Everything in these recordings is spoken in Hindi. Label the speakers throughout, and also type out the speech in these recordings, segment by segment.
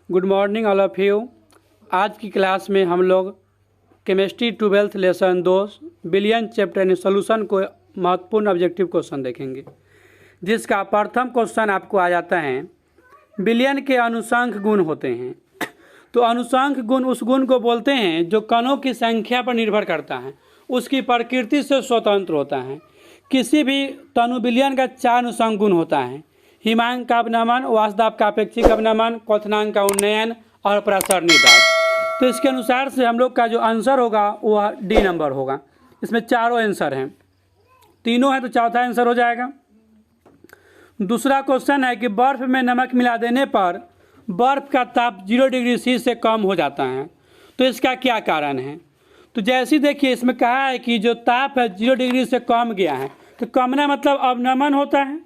Speaker 1: Good morning all of you. आज की क्लास में हम लोग chemistry 12th lesson 2 billion chapter यानी सोल्यूशन को महत्वपूर्ण ऑब्जेक्टिव क्वेश्चन देखेंगे, जिसका प्रथम क्वेश्चन आपको आ जाता है बिलियन के अनुसंख गुण होते हैं। तो अनुसंख गुण उस गुण को बोलते हैं जो कणों की संख्या पर निर्भर करता है, उसकी प्रकृति से स्वतंत्र होता है। किसी भी तनु बिलियन का 4 अनुसंख गुण होता है: हिमांक का अवनमन, वाष्पदाब का अपेक्षिक अवनमन, क्वथनांक का उन्नयन और प्रसरणी दाब। तो इसके अनुसार से हम लोग का जो आंसर होगा वह डी नंबर होगा। इसमें चारों आंसर हैं, तीनों हैं तो चौथा आंसर हो जाएगा। दूसरा क्वेश्चन है कि बर्फ में नमक मिला देने पर बर्फ का ताप 0 डिग्री सी से कम हो जाता है, तो इसका क्या कारण है? तो जैसे देखिए इसमें कहा है कि जो ताप है 0 डिग्री से कम गया है, तो कमना मतलब अवनमन होता है,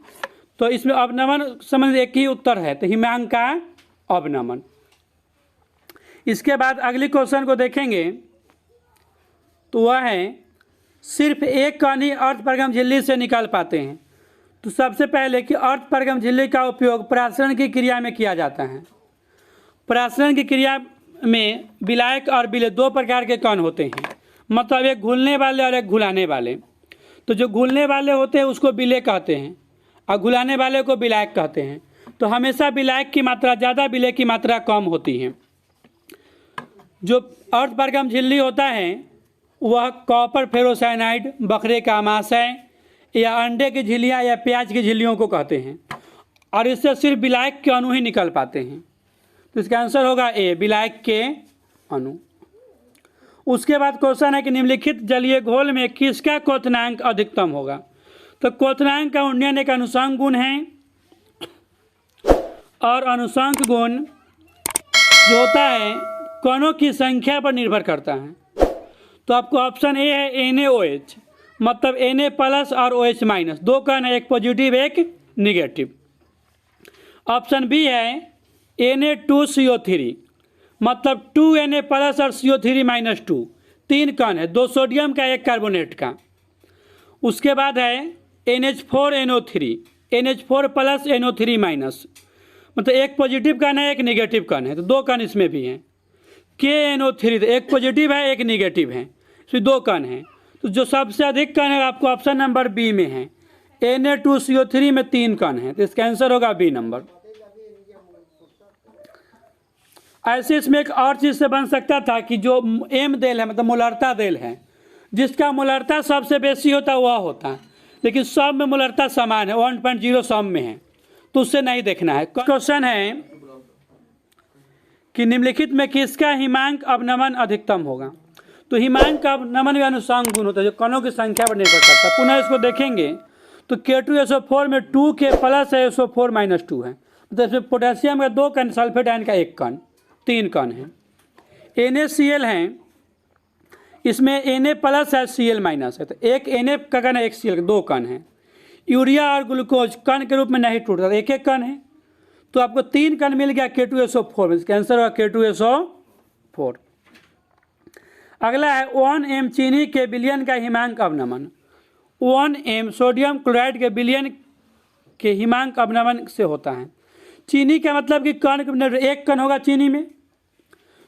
Speaker 1: तो इसमें अवनमन संबंधित एक ही उत्तर है, तो हिमांक का अवनमन। इसके बाद अगली क्वेश्चन को देखेंगे तो वह है सिर्फ एक कण ही अर्धपरगम झिल्ली से निकल पाते हैं। तो सबसे पहले कि अर्धपरगम झिल्ली का उपयोग परासरण की क्रिया में किया जाता है। परासरण की क्रिया में विलायक और विलेय 2 प्रकार के कण होते हैं, मतलब एक घुलने वाले और एक घुलाने वाले। तो जो घुलने वाले होते हैं उसको विलेय कहते हैं और घुलाने वाले को विलायक कहते हैं। तो हमेशा विलायक की मात्रा ज़्यादा, विलेय की मात्रा कम होती है। जो अर्धपरगम झिल्ली होता है वह कॉपर फेरोसाइनाइड, बकरे का आमाशय या अंडे की झिल्लियाँ या प्याज की झिल्लियों को कहते हैं, और इससे सिर्फ विलायक के अणु ही निकल पाते हैं। तो इसका आंसर होगा ए, विलायक के अणु। उसके बाद क्वेश्चन है कि निम्नलिखित जलीय घोल में किसका क्वथनांक अधिकतम होगा? तो क्वथनांक का उन्नयन एक अनुसंख गुण है, और अनुसंख गुण जो होता है कणों की संख्या पर निर्भर करता है। तो आपको ऑप्शन ए है NaOH, मतलब Na प्लस और OH माइनस, 2 कण है, एक पॉजिटिव एक निगेटिव। ऑप्शन बी है Na2CO3, मतलब 2 Na प्लस और CO3 माइनस 2, 3 कण है, 2 सोडियम का एक कार्बोनेट का। उसके बाद है NH4NO3, NH4 plus NO3 minus, मतलब एक पॉजिटिव कण है एक निगेटिव कण है, तो 2 कण इसमें भी हैं। KNO3, तो एक पॉजिटिव है एक निगेटिव है, इसमें 2 कण हैं। तो जो सबसे अधिक कण है आपको ऑप्शन नंबर बी में है, Na2CO3 में 3 कण हैं, तो इसका आंसर होगा बी नंबर। ऐसे इसमें एक और चीज़ से बन सकता था कि जो एम देल है, मतलब मोलरता देल है, जिसका मोलरता सबसे बेसी होता है वह होता है, लेकिन सब में मोलरता समान है, 1.0 सब में है, तो उससे नहीं देखना है। क्वेश्चन है कि निम्नलिखित में किसका हिमांक अवनमन अधिकतम होगा? तो हिमांक का अवनमन का अनुसंख गुण होता है जो कणों की संख्या पर निर्भर करता है। पुनः इसको देखेंगे तो K2SO4 में 2K प्लस है, SO4 माइनस 2 है, मतलब इसमें पोटेशियम का 2 कण, सल्फेट आयन का 1 कण, 3 कण है। NaCl हैं, इसमें Na प्लस है, Cl माइनस है, तो एक Na का कण है, एक Cl का 2 कण है। यूरिया और ग्लूकोज कण के रूप में नहीं टूटता, एक एक कण है, तो आपको 3 कण मिल गया K2SO4 में, इसका आंसर होगा K2SO4। अगला है 1m चीनी के विलयन का हिमांक अवनमन। 1m सोडियम क्लोराइड के विलयन के हिमांक अवनमन से होता है। चीनी का मतलब कि कण, एक कण होगा चीनी में,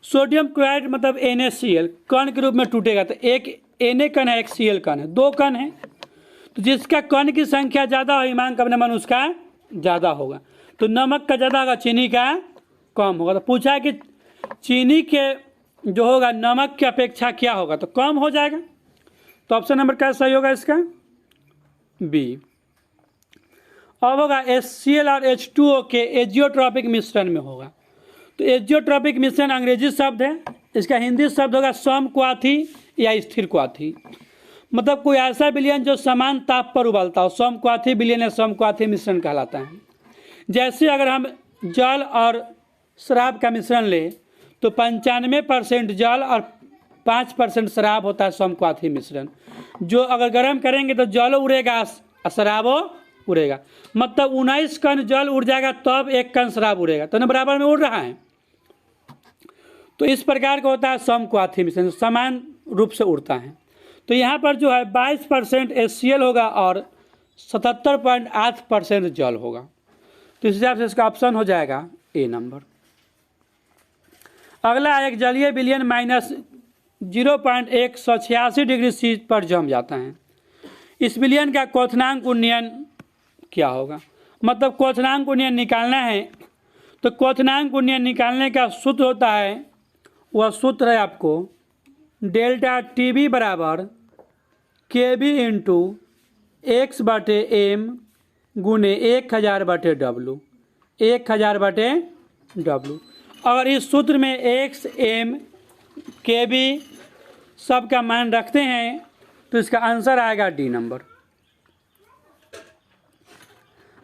Speaker 1: सोडियम क्लोराइड मतलब NaCl कण के रूप में टूटेगा, तो एक Na कण है एक Cl कण है, 2 कण है, तो जिसका कण की संख्या ज़्यादा हो हिमांक अवनमन उसका ज़्यादा होगा। तो नमक का ज़्यादा होगा, चीनी का कम होगा। तो पूछा है कि चीनी के जो होगा नमक की अपेक्षा क्या होगा, तो कम हो जाएगा। तो ऑप्शन नंबर क्या सही होगा इसका? बी। अब होगा HCl और H2O के एजियोट्रॉपिक मिश्रण में होगा। तो एजियोट्रॉपिक मिश्रण अंग्रेजी शब्द है, इसका हिंदी शब्द होगा समक्वाथी या स्थिर क्वाथी, मतलब कोई ऐसा विलयन जो समान ताप पर उबलता हो, समक्वाथी विलयन या समक्वाथी मिश्रण कहलाता है। जैसे अगर हम जल और शराब का मिश्रण लें तो 95% जल और 5% शराब होता है समक्वाथी मिश्रण। जो अगर गर्म करेंगे तो जल उड़ेगा और शराबो उड़ेगा, मतलब 19 कण जल उड़ जाएगा तब 1 कण शराब उड़ेगा, तो ना बराबर में उड़ रहा है। तो इस प्रकार का होता है समक्वाथी मिश्रण, समान रूप से उड़ता है। तो यहाँ पर जो है 22% HCl होगा और 77.8% जल होगा। तो इस हिसाब से इसका ऑप्शन हो जाएगा ए नंबर। अगला एक जलीय विलयन माइनस 0.186 डिग्री सी पर जम जाता है। इस विलयन का क्वथनांक उन्नयन क्या होगा? मतलब क्वथनांक उन्नयन निकालना है तो क्वथनांक उन्नयन निकालने का सूत्र होता है, वह सूत्र है आपको डेल्टा टी बी बराबर के बी इंटू एक्स बटे एम गुने 1000 बटे डब्लू, 1000 बटे डब्लू। अगर इस सूत्र में एक्स एम के बी सब का मान रखते हैं तो इसका आंसर आएगा डी नंबर।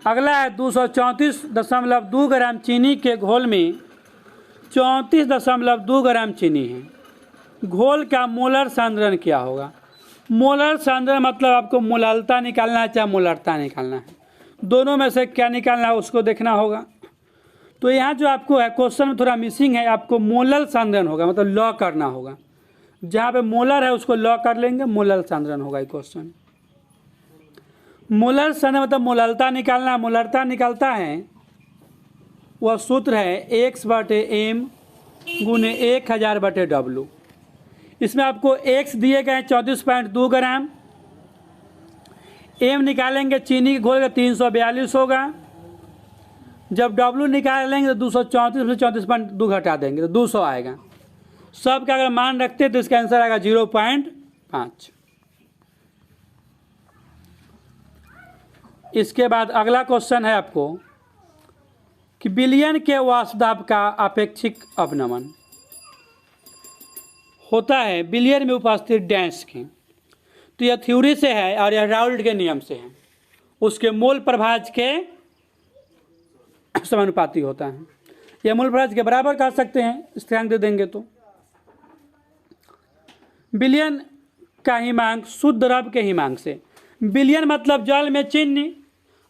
Speaker 1: अगला है 234.2 ग्राम चीनी के घोल में 34.2 ग्राम चीनी है। घोल का मोलर सांद्रण क्या होगा? मोलर सांद्रण मतलब आपको मोलालता निकालना है चाहे मोलरता निकालना है, दोनों में से क्या निकालना है उसको देखना होगा। तो यहाँ जो आपको है क्वेश्चन में थोड़ा मिसिंग है, आपको मोलर सांद्रण होगा मतलब लॉ करना होगा। जहाँ पे मोलर है उसको लॉ कर लेंगे, मोलर सांद्रण होगा ये क्वेश्चन। मोलर सांद्रण मतलब मोलरता निकालना, मोलरता निकालता है वह सूत्र है एक्स बटे एम गुने 1000 बटे डब्लू। इसमें आपको एक्स दिए गए 34.2 ग्राम, एम निकालेंगे चीनी के घोल का 342 होगा, जब डब्लू निकालेंगे तो 234 में 34.2 घटा देंगे तो 200 आएगा। सब का अगर मान रखते तो इसका आंसर आएगा 0.5। इसके बाद अगला क्वेश्चन है आपको कि विलयन के वाष्पदाब का अपेक्षिक अवनमन होता है विलयन में उपस्थित डैश के। तो यह थ्योरी से है और यह राउल्ट के नियम से है, उसके मोल प्रभाज के समानुपाती होता है। यह मोल प्रभाज के बराबर कर सकते हैं स्थिरांक दे देंगे तो। विलयन का हिमांक शुद्ध द्रव के हिमांक से, विलयन मतलब जल में चिन्ह,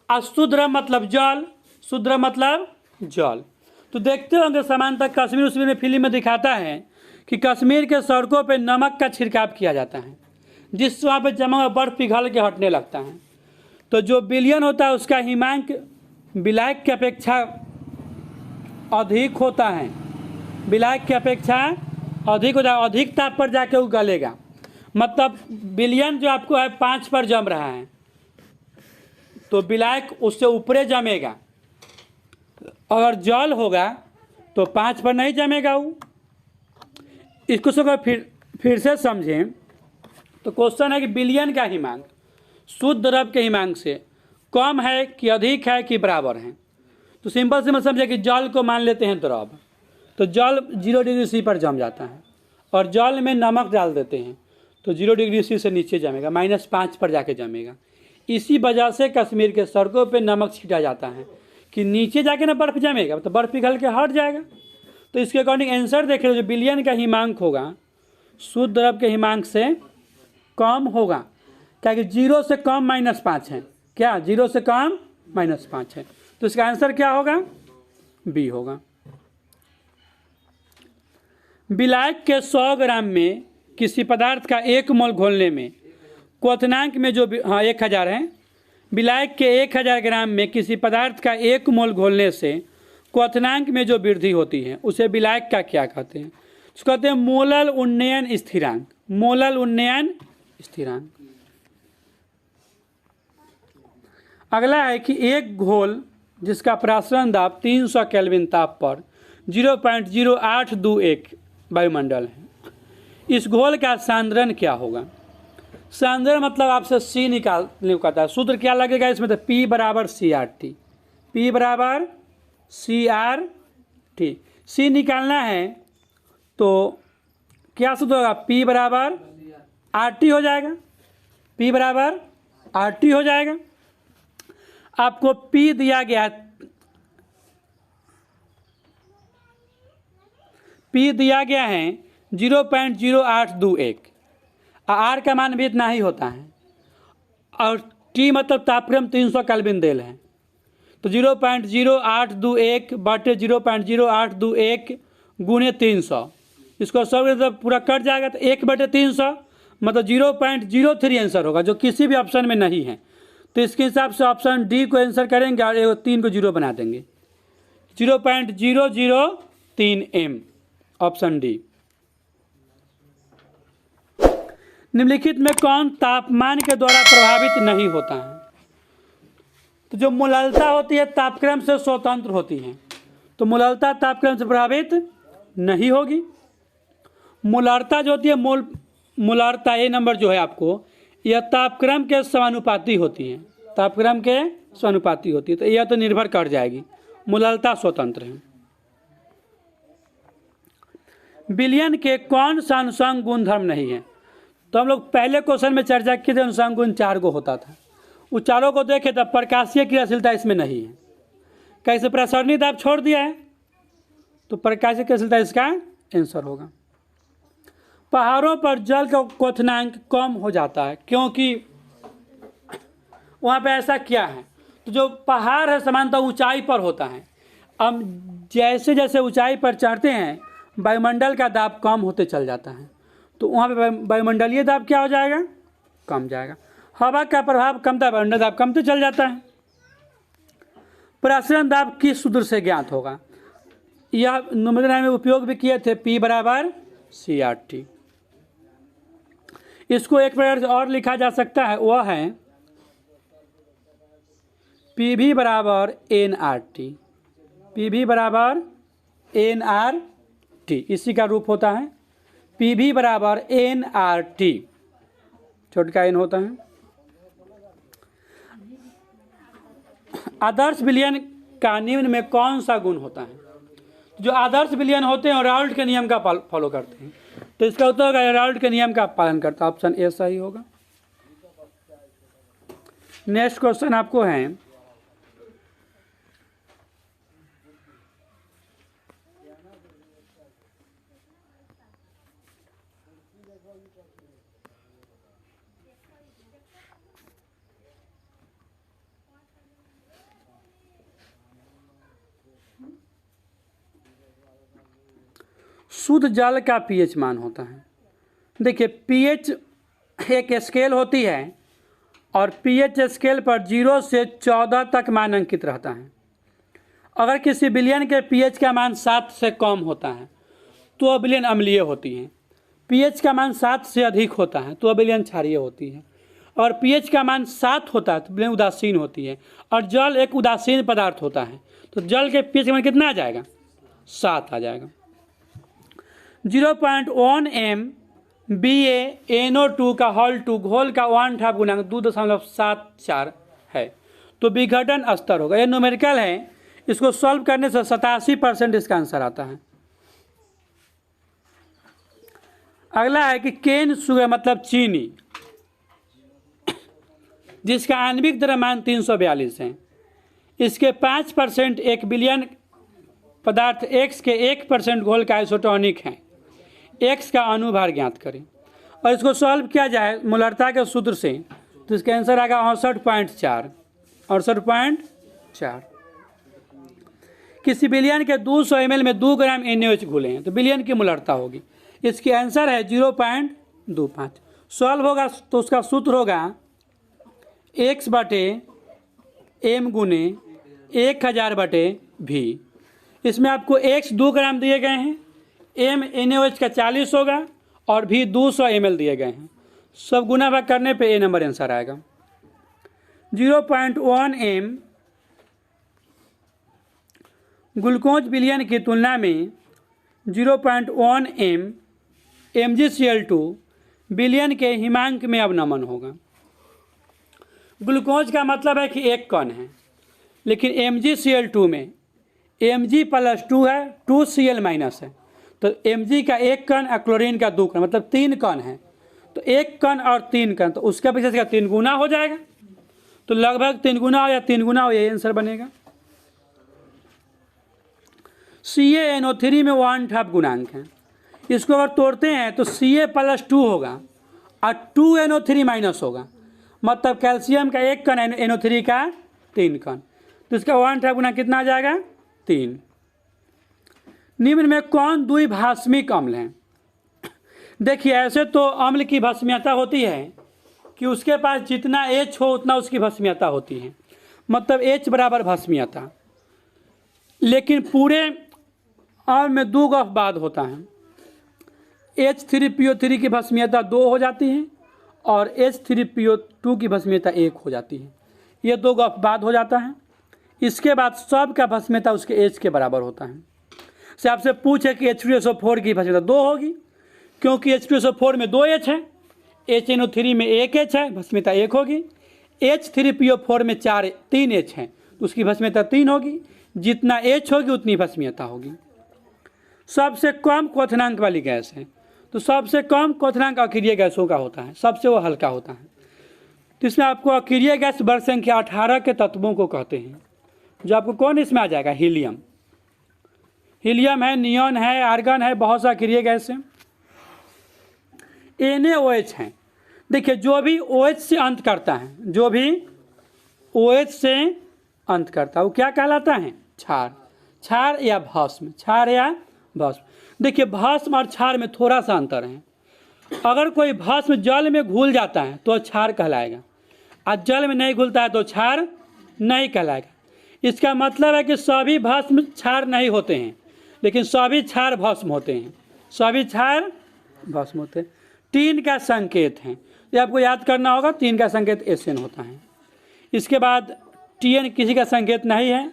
Speaker 1: अशुद्ध द्रव मतलब जल, शुद्ध द्रव मतलब जल। तो देखते होंगे समानतः कश्मीर उश्मीर में फिल्म में दिखाता है कि कश्मीर के सड़कों पे नमक का छिड़काव किया जाता है, जिस वहाँ पे जमा हुआ बर्फ पिघल के हटने लगता है। तो जो विलयन होता है उसका हिमांक विलायक की अपेक्षा अधिक होता है, विलायक की अपेक्षा अधिक होता है, अधिक ताप पर जाके वो गलेगा। मतलब विलयन जो आपको है 5 पर जम रहा है तो विलायक उससे ऊपरे जमेगा, अगर जल होगा तो 5 पर नहीं जमेगा वो। इसको अगर फिर से समझें तो क्वेश्चन है कि विलयन का हिमांक शुद्ध द्रव के हिमांक से कम है कि अधिक है कि बराबर है। तो सिंपल से समझे कि जल को मान लेते हैं द्रव, तो जल 0 डिग्री सी पर जम जाता है और जल में नमक डाल देते हैं तो 0 डिग्री सी से नीचे जमेगा, -5 पर जाके जमेगा। इसी वजह से कश्मीर के सड़कों पे नमक छीटा जाता है कि नीचे जाके ना बर्फ़ जमेगा तो बर्फ़ पिघल के हट जाएगा। तो इसके अकॉर्डिंग आंसर देख रहे हो, जो विलयन का हिमांक होगा शुद्ध द्रव के हिमांक से कम होगा, क्या कि 0 से कम -5 है, क्या 0 से कम -5 है। तो इसका आंसर क्या होगा? बी होगा। विलायक के 100 ग्राम में किसी पदार्थ का 1 मोल घोलने में क्वथनांक में जो 1000 है, विलायक के 1000 ग्राम में किसी पदार्थ का 1 मोल घोलने से क्वथनांक में जो वृद्धि होती है उसे विलायक का क्या कहते हैं? उसको कहते हैं मोलल उन्नयन स्थिरांक, मोलल उन्नयन स्थिरांक। अगला है कि एक घोल जिसका प्रासरण दाब 300 केल्विन ताप पर 0.0821 वायुमंडल है, इस घोल का सांद्रण क्या होगा? सांद्रण मतलब आपसे सी निकालने को कहता है। सूत्र क्या लगेगा इसमें? तो P बराबर CRT, P बराबर CRT। सी निकालना है तो क्या सूत्र होगा? P बराबर RT हो जाएगा, P बराबर RT हो जाएगा। आपको P दिया गया, P दिया गया है 0.0821, आर का मान भी इतना ही होता है और टी मतलब तापक्रम 300 केल्विन देल है। तो 0.0821 बटे 0.0821 गुने 300, इसको सब पूरा कट जाएगा तो 1/300 मतलब 0.03 आंसर होगा, जो किसी भी ऑप्शन में नहीं है। तो इसके हिसाब से ऑप्शन डी को आंसर करेंगे और 3 को 0 बना देंगे, 0.003 m ऑप्शन डी। निम्नलिखित में कौन तापमान के द्वारा प्रभावित नहीं होता है? तो जो मूललता होती है तापक्रम से स्वतंत्र होती है, तो मूललता तापक्रम से प्रभावित नहीं होगी। मूलरता जो होती है, मूलरता ए नंबर जो है आपको, यह तापक्रम के समानुपाती होती है, तापक्रम के समानुपाती होती है, तो यह तो निर्भर कर जाएगी। मूललता स्वतंत्र है। विलयन के कौन सा अनुषंग गुणधर्म नहीं है? तो हम लोग पहले क्वेश्चन में चर्चा किए थे, अनुषंग गुण 4 गो होता था। उस चारों को देखे तब प्रकाशीय क्रियाशीलता इसमें नहीं है। कैसे प्रसरणी दाब छोड़ दिया है, तो प्रकाशीय क्रियाशीलता इसका आंसर होगा। पहाड़ों पर जल का क्वथनांक कम हो जाता है क्योंकि वहाँ पे ऐसा क्या है? तो जो पहाड़ है सामान्यतः ऊंचाई पर होता है। अब जैसे जैसे ऊंचाई पर चढ़ते हैं वायुमंडल का दाब कम होते चल जाता है, तो वहाँ पे वायुमंडलीय दाब क्या हो जाएगा? कम जाएगा। हवा का प्रभाव कमता है, वायुमंडल दाब कमते चल जाता है। प्रसरण दाब किस सूत्र से ज्ञात होगा? यह न्यूमेरिकल में उपयोग भी किए थे, P बराबर CRT। इसको एक प्रकार से और लिखा जा सकता है, वह है PV बराबर NRT। PV बराबर NRT, इसी का रूप होता है PV बराबर NRT, छोटा n होता है। आदर्श विलयन का निम्न में कौन सा गुण होता है? जो आदर्श विलयन होते हैं और राउल्ट के नियम का फॉलो करते हैं, तो इसका उत्तर होगा राउल्ट के नियम का पालन करता है। ऑप्शन ए सही होगा। नेक्स्ट क्वेश्चन आपको है, शुद्ध जल का पीएच मान होता है। देखिए पीएच एक स्केल होती है और पीएच स्केल पर 0 से 14 तक मान अंकित रहता है। अगर किसी विलयन के पीएच का मान 7 से कम होता है तो वह विलयन अम्लीय होती है। पीएच का मान 7 से अधिक होता है तो वह विलयन क्षारीय होती है। और पीएच का मान 7 होता है तो विलयन उदासीन होती है। और जल एक उदासीन पदार्थ होता है, तो जल के पीएच का मान कितना आ जाएगा? 7 आ जाएगा। 0.1 m BaNO2 का होल टू घोल का 1/2 गुणांक 2.74 है, तो विघटन स्तर होगा। यह न्यूमेरिकल है, इसको सॉल्व करने से 87% इसका आंसर आता है। अगला है कि केन शुगर मतलब चीनी, जिसका आणविक द्रव्यमान 342 है, इसके 5% एक बिलियन पदार्थ X के 1% घोल का आइसोटोनिक है। X का अणुभार ज्ञात करें और इसको सॉल्व किया जाए मूलरता के सूत्र से, तो इसका आंसर आएगा 68.4। 68.4। किसी बिलियन के 200 ml में 2 ग्राम NaOH घुले हैं, तो बिलियन की मूलरता होगी। इसकी आंसर है 0.25। सॉल्व होगा तो उसका सूत्र होगा X बटे M गुने 1000/V। इसमें आपको X 2 ग्राम दिए गए हैं, M NaOH का 40 होगा और V 200 ml दिए गए हैं। सब गुना भाग करने पे A नंबर आंसर आएगा। 0.1 m ग्लूकोज विलयन की तुलना में 0.1 m MgCl2 विलयन के हिमांक में अवनमन होगा। ग्लूकोज का मतलब है कि एक कण है, लेकिन MgCl2 में Mg+2 है, 2Cl- है, तो Mg का एक कण और क्लोरीन का 2 कण, मतलब 3 कण है, तो एक कण और 3 कण, तो उसका पीछे का 3 गुना हो जाएगा, तो लगभग 3 गुना हो या 3 गुना हो, यही आंसर बनेगा। CaNO3 में 1/2 गुणांक है, इसको अगर तोड़ते हैं तो Ca+2 होगा और 2NO3- होगा, मतलब कैल्शियम का एक कण NO3 का 3 कण, तो इसका 1/2 गुना कितना आ जाएगा? 3। निम्न में कौन द्विभाषमिक अम्ल है? देखिए ऐसे तो अम्ल की भस्मीयता होती है कि उसके पास जितना H हो उतना उसकी भस्मीयता होती है, मतलब H बराबर भस्मीयता। लेकिन पूरे अम्ल में 2 गफ बाद होता है। H3PO3 की भस्मीयता 2 हो जाती है और H3PO2 की भस्मीयता 1 हो जाती है। ये 2 गफ बाद हो जाता है। इसके बाद सब का भस्मीयता उसके H के बराबर होता है। से आपसे पूछे कि H2SO4 की भस्मीयता 2 होगी, क्योंकि H2SO4 में 2 H है, HNO3 में 1 H है, भस्मीयता 1 होगी। H3PO4 में 3 H हैं, तो उसकी भस्मीयता 3 होगी। जितना H होगी उतनी भस्मीयता होगी। सबसे कम क्वथनांक वाली गैस है, तो सबसे कम क्वथनांक अक्रिय गैसों का होता है, सबसे वो हल्का होता है। तो इसमें आपको अक्रिय गैस वर्ग संख्या 18 के तत्वों को कहते हैं, जो आपको कौन इसमें आ जाएगा? हीलियम। हीलियम है, नियॉन है, आर्गन है, बहुत सा अक्रिय गैस है। NaOH है। देखिए जो भी OH से अंत करता है, जो भी OH से अंत करता है वो क्या कहलाता है? क्षार। क्षार या भस्म, क्षार या भस्म। देखिए भस्म और क्षार में थोड़ा सा अंतर है। अगर कोई भस्म जल में घुल जाता है तो क्षार कहलाएगा, और जल में नहीं घुलता है तो क्षार नहीं कहलाएगा। इसका मतलब है कि सभी भस्म क्षार नहीं होते हैं, लेकिन सभी क्षार भस्म होते हैं, सभी क्षार भस्म होते हैं। 3 का संकेत है, ये आपको याद करना होगा। 3 का संकेत SN होता है। इसके बाद TN किसी का संकेत नहीं है,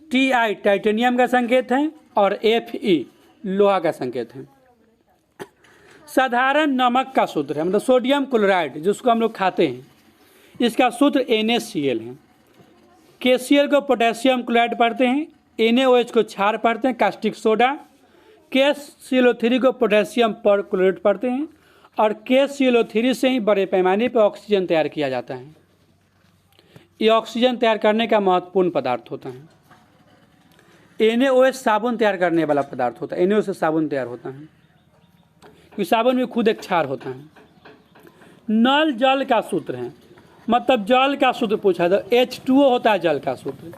Speaker 1: TI टाइटेनियम का संकेत है और FE लोहा का संकेत है। साधारण नमक का सूत्र है, मतलब सोडियम क्लोराइड जिसको हम लोग खाते हैं, इसका सूत्र NaCl है। KCl को पोटेशियम क्लोराइड पढ़ते हैं, NaOH को क्षार पढ़ते हैं, कास्टिक सोडा। KClO3 को पोटेशियम पर क्लोराइड पढ़ते हैं, और KClO3 से ही बड़े पैमाने पर ऑक्सीजन तैयार किया जाता है। ये ऑक्सीजन तैयार करने का महत्वपूर्ण पदार्थ होता है। NaOH साबुन तैयार करने वाला पदार्थ होता है, NaOH से साबुन तैयार होता है, क्योंकि साबुन में खुद एक क्षार होता है। नल जल का सूत्र है, मतलब जल का सूत्र पूछा तो H2O होता है जल का सूत्र।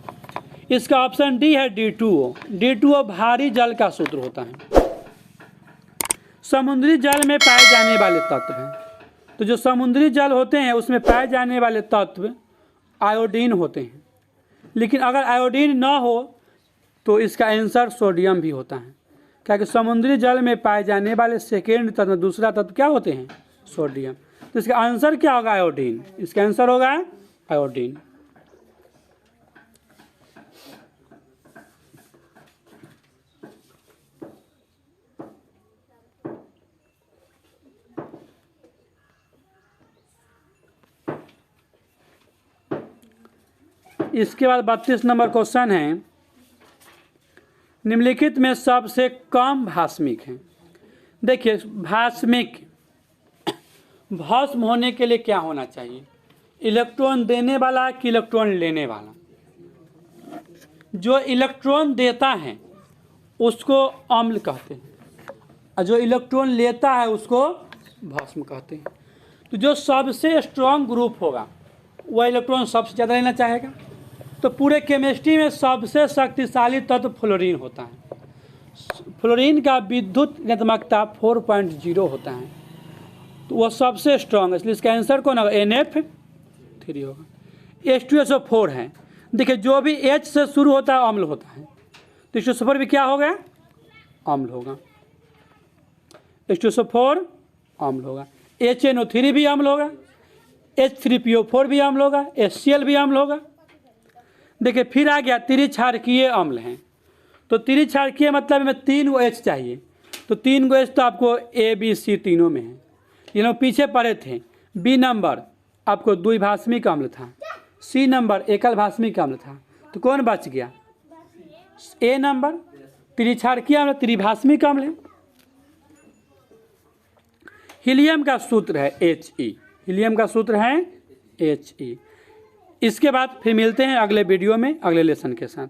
Speaker 1: इसका ऑप्शन डी है D2O। D2O भारी जल का सूत्र होता है। समुद्री जल में पाए जाने वाले तत्व हैं, तो जो समुद्री जल होते हैं उसमें पाए जाने वाले तत्व आयोडीन होते हैं। लेकिन अगर आयोडीन ना हो तो इसका आंसर सोडियम भी होता है, क्योंकि समुद्री जल में पाए जाने वाले सेकेंड तत्व, दूसरा तत्व क्या होते हैं? सोडियम। तो इसका आंसर क्या होगा? आयोडीन। इसका आंसर होगा आयोडीन। इसके बाद 32 नंबर क्वेश्चन है, निम्नलिखित में सबसे कम भास्मिक है। देखिए भास्मिक भस्म होने के लिए क्या होना चाहिए? इलेक्ट्रॉन देने वाला कि इलेक्ट्रॉन लेने वाला? जो इलेक्ट्रॉन देता है उसको अम्ल कहते हैं, और जो इलेक्ट्रॉन लेता है उसको भस्म कहते हैं। तो जो सबसे स्ट्रॉन्ग ग्रुप होगा वह इलेक्ट्रॉन सबसे ज़्यादा लेना चाहेगा। तो पूरे केमिस्ट्री में सबसे शक्तिशाली तत्व फ्लोरीन होता है। फ्लोरीन का विद्युत ऋणात्मकता 4.0 होता है, तो वह सबसे स्ट्रॉन्ग है, इसलिए इसका आंसर कौन होगा? NF3 होगा। H2SO4 है। देखिए जो भी H से शुरू होता है अम्ल होता है, तो H2SO4 भी क्या होगा? अम्ल होगा। H2SO4 अम्ल होगा। HNO3 भी अम्ल होगा, H3PO4 भी अम्ल होगा, HCl भी अम्ल होगा। देखिए फिर आ गया त्रिक्षारकीय अम्ल हैं। तो त्रिक्षारकीय मतलब में 3 गो H चाहिए, तो 3 गो H तो आपको A B C तीनों में है। ये लोग पीछे पड़े थे। B नंबर आपको द्विभास्मिक अम्ल था, C नंबर एकल भास्मिक अम्ल था, तो कौन बच गया? A नंबर त्रिक्षारकीय अम्ल, त्रिभास्मिक अम्ल है। हीलियम का सूत्र है He। हीलियम का सूत्र है He। इसके बाद फिर मिलते हैं अगले वीडियो में अगले लेसन के साथ।